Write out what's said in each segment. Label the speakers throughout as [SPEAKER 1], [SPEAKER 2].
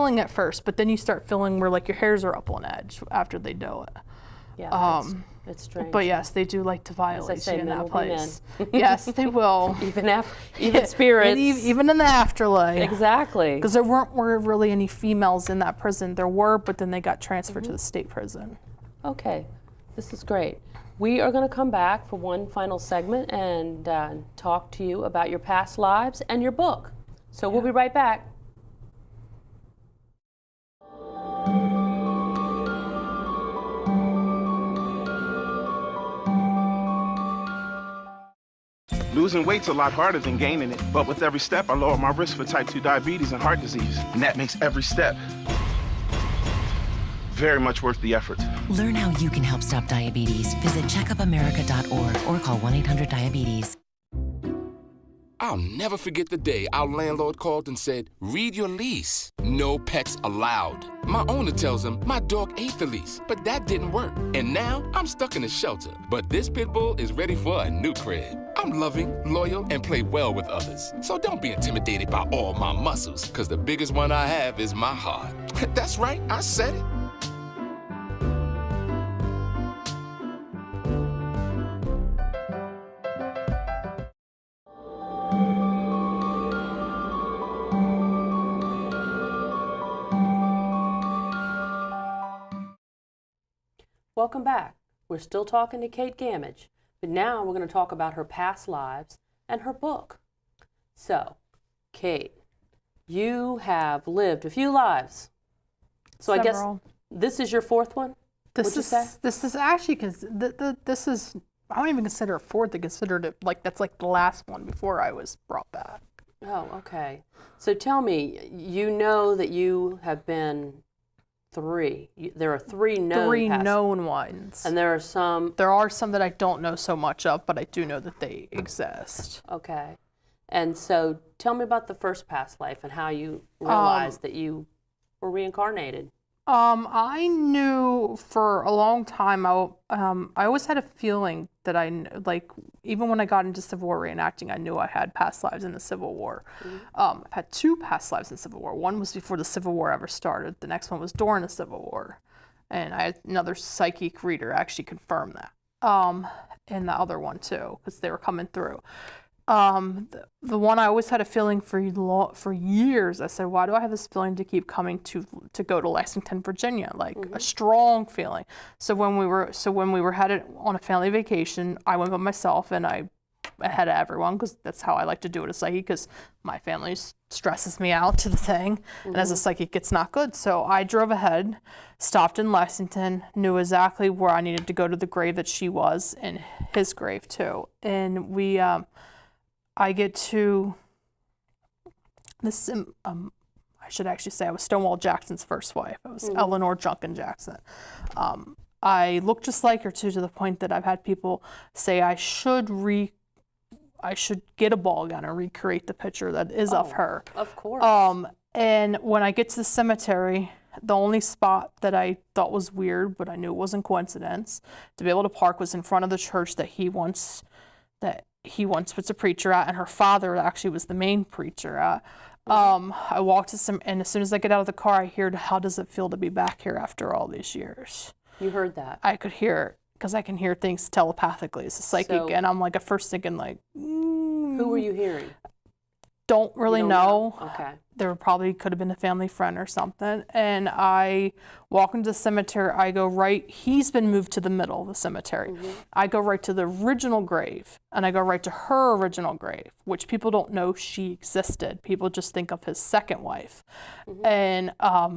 [SPEAKER 1] feeling at first, but then you start feeling where like your hairs are up on edge after they do it.
[SPEAKER 2] Yeah, it's strange.
[SPEAKER 1] But yes, they do like to violate you in that place.
[SPEAKER 2] Men.
[SPEAKER 1] Yes, they will.
[SPEAKER 2] even spirits.
[SPEAKER 1] Even in the afterlife.
[SPEAKER 2] Exactly.
[SPEAKER 1] Because there were really any females in that prison. There were, but then they got transferred to the state prison.
[SPEAKER 2] Okay, this is great. We are going to come back for one final segment and talk to you about your past lives and your book. So we'll be right back.
[SPEAKER 3] Losing weight's a lot harder than gaining it, but with every step, I lower my risk for type 2 diabetes and heart disease. And that makes every step very much worth the effort.
[SPEAKER 4] Learn how you can help stop diabetes. Visit checkupamerica.org or call 1-800-DIABETES.
[SPEAKER 5] I'll never forget the day our landlord called and said, read your lease. No pets allowed. My owner tells him my dog ate the lease, but that didn't work. And now I'm stuck in a shelter. But this pit bull is ready for a new crib. I'm loving, loyal, and play well with others. So don't be intimidated by all my muscles, because the biggest one I have is my heart. That's right, I said it.
[SPEAKER 2] Welcome back. We're still talking to Kate Gammage, but now we're going to talk about her past lives and her book. So, Kate, you have lived a few lives. So Several. I guess this is your fourth one?
[SPEAKER 1] This is actually, because this is, I don't even consider it fourth. I considered it like, that's like the last one before I was brought back.
[SPEAKER 2] Oh, okay. So tell me, you know that you have been there are three known
[SPEAKER 1] ones.
[SPEAKER 2] And there are some
[SPEAKER 1] that I don't know so much of, but I do know that they exist.
[SPEAKER 2] Okay. And so tell me about the first past life and how you realized that you were reincarnated.
[SPEAKER 1] I knew for a long time, I always had a feeling that even when I got into Civil War reenacting, I knew I had past lives in the Civil War. Mm-hmm. I've had two past lives in the Civil War. One was before the Civil War ever started. The next one was during the Civil War. And I had another psychic reader actually confirm that. And the other one too, because they were coming through. The one I always had a feeling for years. I said, why do I have this feeling to keep coming to go to Lexington, Virginia? Like a strong feeling. So when we were headed on a family vacation, I went by myself and I ahead of everyone, because that's how I like to do it as psychic, because my family stresses me out to the thing. And as a psychic, it's not good. So I drove ahead, stopped in Lexington, knew exactly where I needed to go to the grave that she was, and his grave too. And I get to this, I should actually say I was Stonewall Jackson's first wife. I was Eleanor Junkin Jackson. I look just like her too, to the point that I've had people say I should get a ball gun and recreate the picture that is of her.
[SPEAKER 2] Of course.
[SPEAKER 1] And when I get to the cemetery, the only spot that I thought was weird, but I knew it wasn't coincidence, to be able to park was in front of the church that he once was a preacher at, and her father actually was the main preacher at. I walked to and as soon as I get out of the car, I hear, how does it feel to be back here after all these years?
[SPEAKER 2] You heard that?
[SPEAKER 1] I could hear it, because I can hear things telepathically as a psychic, and I'm like at first thinking like,
[SPEAKER 2] who were you hearing?
[SPEAKER 1] Don't really know.
[SPEAKER 2] Okay.
[SPEAKER 1] There probably could have been a family friend or something. And I walk into the cemetery. I go right. He's been moved to the middle of the cemetery. I go right to the original grave, and I go right to her original grave, which people don't know she existed. People just think of his second wife. And I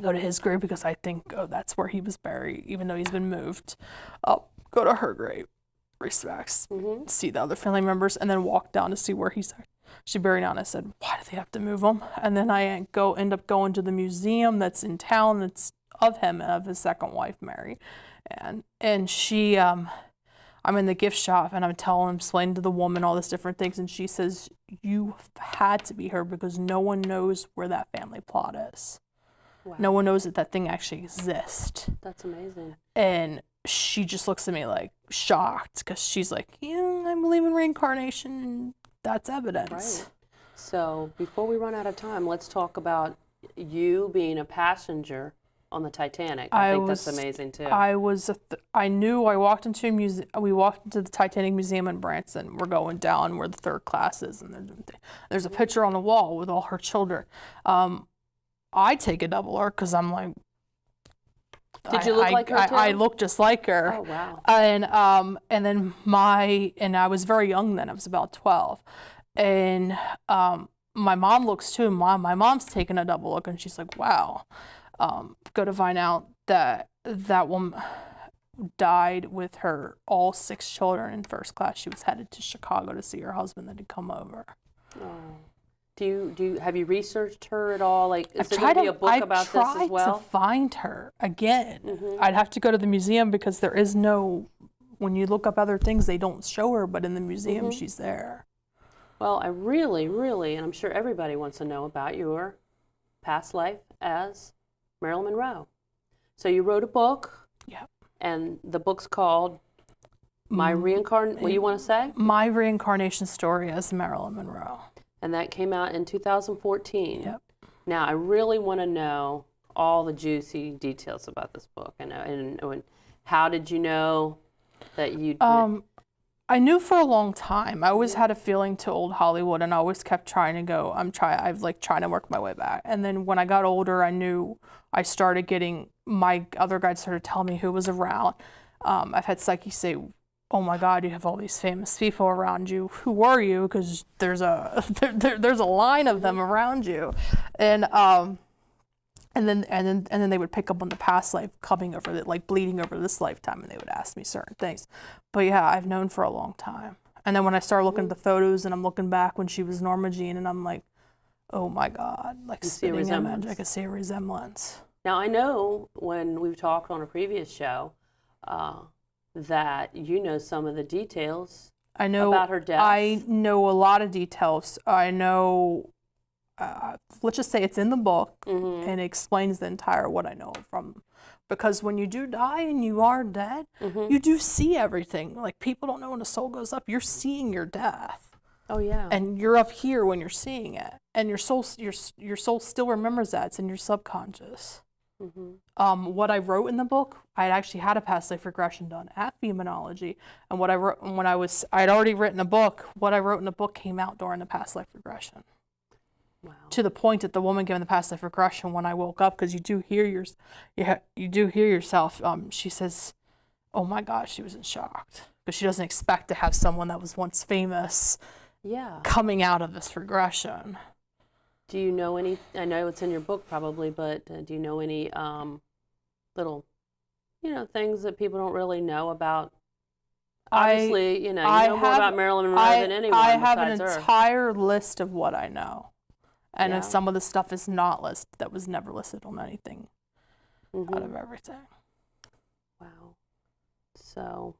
[SPEAKER 1] go to his grave because I think, oh, that's where he was buried, even though he's been moved. I'll go to her grave, respects, see the other family members, and then walk down to see where he's buried now. And I said, why do they have to move him? And then I end up going to the museum that's in town that's of him and of his second wife, Mary. And she, I'm in the gift shop, and I'm explaining to the woman all these different things, and she says, you had to be her, because no one knows where that family plot is. Wow. No one knows that thing actually exists.
[SPEAKER 2] That's amazing.
[SPEAKER 1] And she just looks at me like shocked, because she's like, yeah, I believe in reincarnation, and that's evidence.
[SPEAKER 2] Right. So before we run out of time, let's talk about you being a passenger on the Titanic. I think that's amazing too.
[SPEAKER 1] I knew. I walked into a museum. We walked into the Titanic Museum in Branson. We're going down where the third class is, and there's a picture on the wall with all her children. I take a double R because I'm like.
[SPEAKER 2] Did you look like her too?
[SPEAKER 1] I looked just like her.
[SPEAKER 2] Oh wow!
[SPEAKER 1] And then I was very young then. I was about 12, and my mom looks too. My mom's taking a double look, and she's like, "Wow." Go to find out that that woman died with all 6 children in first class. She was headed to Chicago to see her husband that had come over.
[SPEAKER 2] Oh. Have you researched her at all? Like, is there going to be a book about this as well?
[SPEAKER 1] I tried to find her again. I'd have to go to the museum because there is no. When you look up other things, they don't show her, but in the museum, she's there.
[SPEAKER 2] Well, I really, really, and I'm sure everybody wants to know about your past life as Marilyn Monroe. So you wrote a book.
[SPEAKER 1] Yeah.
[SPEAKER 2] And the book's called What do you want to say?
[SPEAKER 1] My Reincarnation Story as Marilyn Monroe.
[SPEAKER 2] And that came out in 2014.
[SPEAKER 1] Yep.
[SPEAKER 2] Now, I really want to know all the juicy details about this book. And how did you know that you'd...
[SPEAKER 1] I knew for a long time. I always had a feeling to old Hollywood, and I always kept trying to go. I've trying to work my way back. And then when I got older, I knew I started getting, my other guides started telling me who was around. I've had psychics say, "Oh my God, you have all these famous people around you. Who are you?" Because there's a line of them around you, and then they would pick up on the past life coming over, like bleeding over this lifetime, and they would ask me certain things. But yeah, I've known for a long time. And then when I started looking at the photos, and I'm looking back when she was Norma Jean, and I'm like, oh my God, like spitting image. I could see a resemblance.
[SPEAKER 2] Now I know when we've talked on a previous show that you know some of the details about her death.
[SPEAKER 1] I know a lot of details. I know. Let's just say it's in the book, and it explains the entire what I know from. Because when you do die and you are dead, you do see everything. Like, people don't know when the soul goes up. You're seeing your death.
[SPEAKER 2] Oh yeah.
[SPEAKER 1] And you're up here when you're seeing it, and your soul still remembers that. It's in your subconscious. What I wrote in the book, I actually had a past life regression done at Demonology, and what I wrote I'd already written a book. What I wrote in the book came out during the past life regression.
[SPEAKER 2] Wow.
[SPEAKER 1] To the point that the woman giving the past life regression, when I woke up, because you do hear yourself. She says, "Oh my gosh," she was in shock because she doesn't expect to have someone that was once famous, coming out of this regression.
[SPEAKER 2] Do you know any? I know it's in your book probably, but do you know any little, things that people don't really know about? Obviously, you know more about Marilyn Monroe than anyone.
[SPEAKER 1] I have an
[SPEAKER 2] besides her.
[SPEAKER 1] entire list of what I know. And if some of the stuff is not listed, that was never listed on anything out of everything.
[SPEAKER 2] Wow. So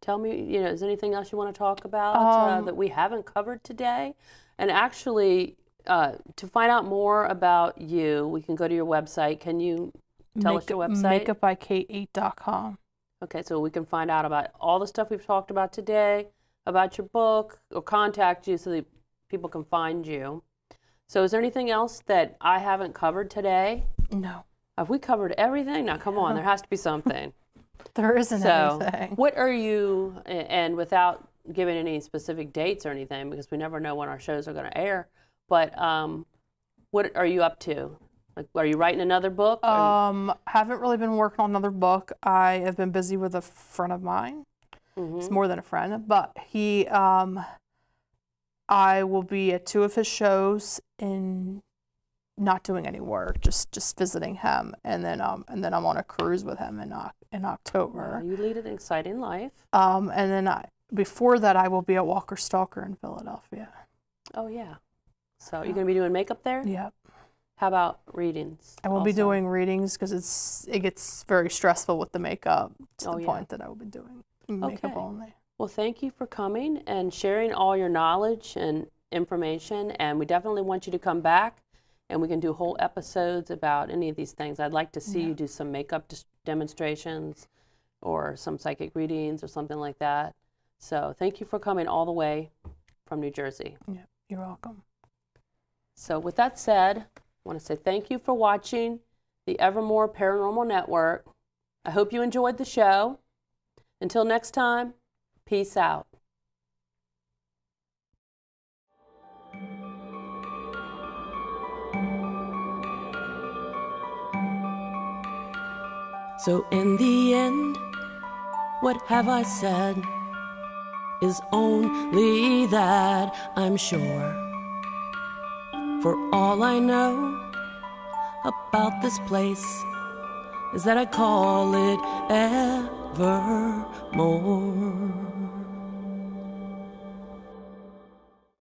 [SPEAKER 2] tell me, is there anything else you want to talk about that we haven't covered today? And actually, to find out more about you, we can go to your website. Can you tell us your website?
[SPEAKER 1] makeupbykate8.com.
[SPEAKER 2] Okay, so we can find out about all the stuff we've talked about today, about your book, or contact you so that people can find you. So is there anything else that I haven't covered today?
[SPEAKER 1] No.
[SPEAKER 2] Have we covered everything? Now, come on, there has to be something.
[SPEAKER 1] There isn't anything.
[SPEAKER 2] What are you, and without giving any specific dates or anything, because we never know when our shows are going to air, but what are you up to? Like, are you writing another book?
[SPEAKER 1] Haven't really been working on another book. I have been busy with a friend of mine. It's more than a friend, but he... I will be at 2 of his shows and not doing any work, just visiting him, and then I'm on a cruise with him in October.
[SPEAKER 2] Wow, you lead an exciting life.
[SPEAKER 1] And then before that, I will be at Walker Stalker in Philadelphia.
[SPEAKER 2] Oh yeah. So you're going to be doing makeup there?
[SPEAKER 1] Yep.
[SPEAKER 2] How about readings?
[SPEAKER 1] I will be doing readings because it gets very stressful with the makeup to the point that I will be doing makeup only.
[SPEAKER 2] Well, thank you for coming and sharing all your knowledge and information, and we definitely want you to come back, and we can do whole episodes about any of these things. I'd like to see you do some makeup demonstrations or some psychic readings or something like that. So thank you for coming all the way from New Jersey.
[SPEAKER 1] Yeah, you're welcome.
[SPEAKER 2] So with that said, want to say thank you for watching the Evermore Paranormal Network. I hope you enjoyed the show. Until next time, peace out. So in the end, what have I said is only that I'm sure. For all I know about this place is that I call it Evermore.